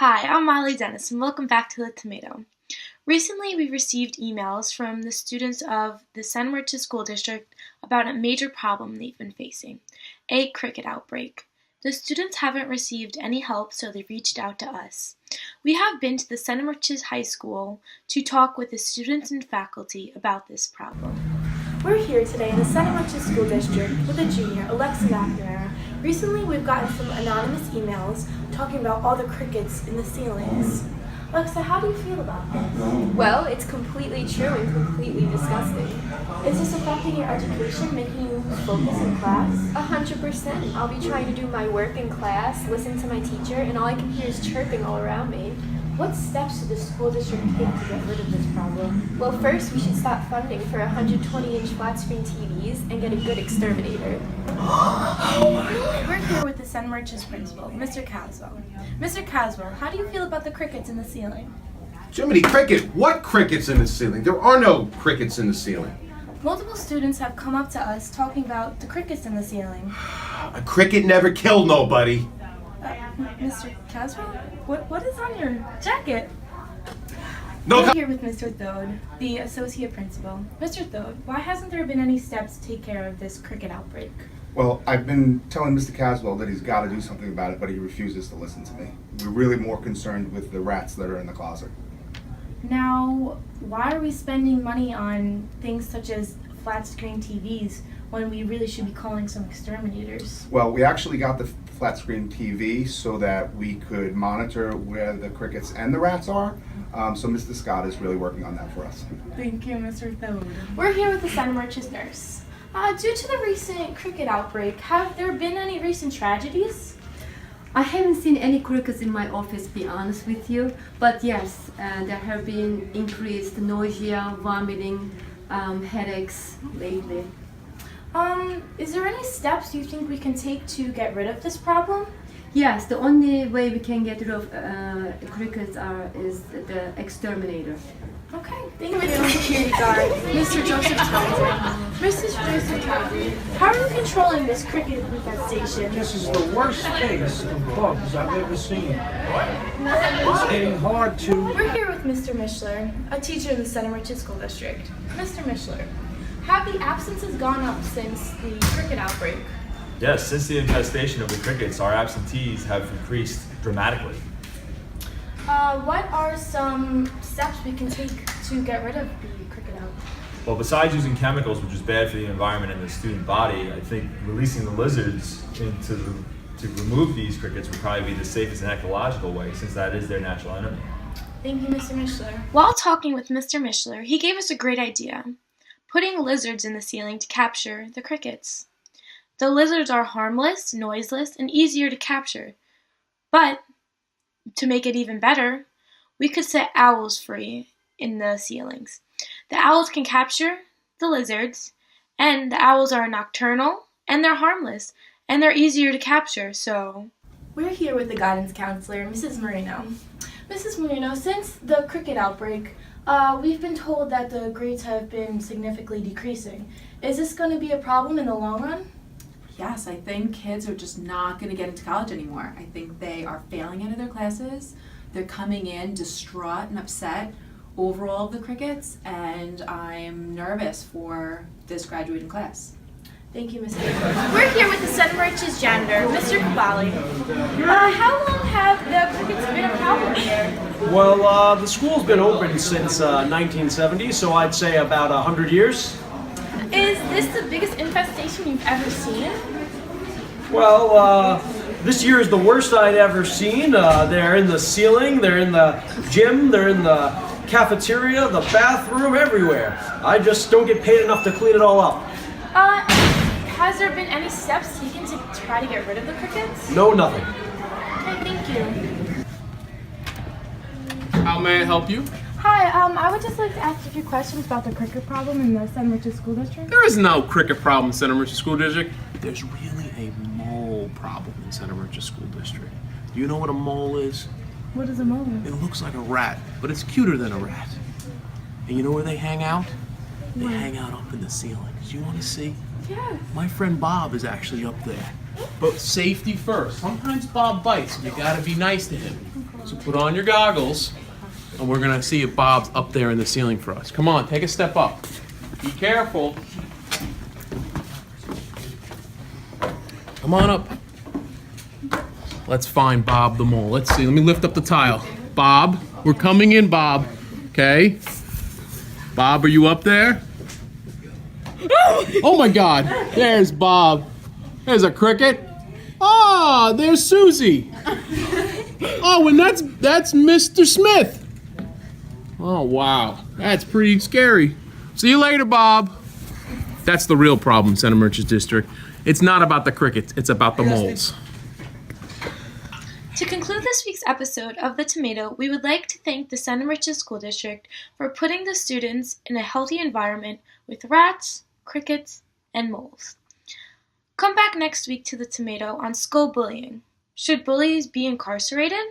Hi, I'm Molly Dennis, and welcome back to The Tomato. Recently, we received emails from the students of the Santa Maria School District about a major problem they've been facing, a cricket outbreak. The students haven't received any help, so they reached out to us. We have been to the Santa Maria High School to talk with the students and faculty about this problem. We're here today in the Santa Maria School District with a junior, Alexa McNamara. Recently, we've gotten some anonymous emails talking about all the crickets in the ceilings. Alexa, how do you feel about this? Well, it's completely true and completely disgusting. Is this affecting your education, making you lose focus in class? 100%. I'll be trying to do my work in class, listen to my teacher, and all I can hear is chirping all around me. What steps should the school district take to get rid of this problem? Well, first we should stop funding for 120-inch flat-screen TVs and get a good exterminator. We're here with the Santa Maria's principal, Mr. Caswell. Mr. Caswell, how do you feel about the crickets in the ceiling? Jiminy Cricket, what crickets in the ceiling? There are no crickets in the ceiling. Multiple students have come up to us talking about the crickets in the ceiling. A cricket never killed nobody. Mr. Caswell, what is on your jacket? No. We're here with Mr. Thode, the associate principal. Mr. Thode, why hasn't there been any steps to take care of this cricket outbreak? Well, I've been telling Mr. Caswell that he's got to do something about it, but he refuses to listen to me. We're really more concerned with the rats that are in the closet. Now, why are we spending money on things such as flat screen TVs when we really should be calling some exterminators? Well, we actually got the flat screen TV so that we could monitor where the crickets and the rats are. So Mr. Scott is really working on that for us. Thank you, Mr. Thode. We're here with the Santa Maria's nurse. Due to the recent cricket outbreak, have there been any recent tragedies? I haven't seen any crickets in my office, to be honest with you, but yes, there have been increased nausea, vomiting, headaches lately. Is there any steps you think we can take to get rid of this problem? Yes, the only way we can get rid of crickets is the exterminator. Okay, thank you. Security guard, Mr. Joseph Townsend. Mrs. Joseph Townsend, how are you controlling this cricket infestation? This is the worst case of bugs I've ever seen. It's getting hard to... We're here with Mr. Mishler, a teacher in the Santa Maria School District. Mr. Mishler, have the absences gone up since the cricket outbreak? Yes, since the infestation of the crickets, our absentees have increased dramatically. What are some steps we can take to get rid of the cricket outbreak? Well, besides using chemicals, which is bad for the environment and the student body, I think releasing the lizards to remove these crickets would probably be the safest and ecological way, since that is their natural enemy. Thank you, Mr. Mishler. While talking with Mr. Mishler, he gave us a great idea: putting lizards in the ceiling to capture the crickets. The lizards are harmless, noiseless, and easier to capture. But to make it even better, we could set owls free in the ceilings. The owls can capture the lizards, and the owls are nocturnal, and they're harmless, and they're easier to capture, so... We're here with the guidance counselor, Mrs. Marino. Mrs. Marino, since the cricket outbreak, we've been told that the grades have been significantly decreasing. Is this going to be a problem in the long run? Yes, I think kids are just not going to get into college anymore. I think they are failing out of their classes. They're coming in distraught and upset over all of the crickets, and I'm nervous for this graduating class. Thank you, Mr. We're here with the Santa Maria's janitor, Mr. Cavalli. How long have the crickets been a problem here? Well, the school's been open since 1970, so I'd say about 100 years. Is this the biggest infestation you've ever seen? Well, this year is the worst I'd ever seen. They're in the ceiling, they're in the gym, they're in the cafeteria, the bathroom, everywhere. I just don't get paid enough to clean it all up. Has there been any steps taken to try to get rid of the crickets? No, nothing. Okay, thank you. How may I help you? Hi, I would just like to ask a few questions about the cricket problem in the Santa Maria School District. There is no cricket problem in Santa Maria School District. There's really a mole problem in Santa Maria School District. Do you know what a mole is? What is a mole? It looks like a rat, but it's cuter than a rat. And you know where they hang out? They hang out up in the ceiling. Do you want to see? Yes. My friend Bob is actually up there. But safety first. Sometimes Bob bites, and you gotta be nice to him. So put on your goggles, and we're gonna see if Bob's up there in the ceiling for us. Come on, take a step up. Be careful. Come on up. Let's find Bob the mole. Let's see. Let me lift up the tile. Bob, we're coming in, Bob. Okay? Bob, are you up there? Oh my God! There's Bob. There's a cricket. Ah, there's Susie. Oh, and that's Mr. Smith. Oh wow, that's pretty scary. See you later, Bob. That's the real problem, Center Merchants District. It's not about the crickets, it's about the moles. To conclude this week's episode of The Tomato, we would like to thank the Center Merchants School District for putting the students in a healthy environment with rats, crickets, and moles. Come back next week to The Tomato on school bullying. Should bullies be incarcerated?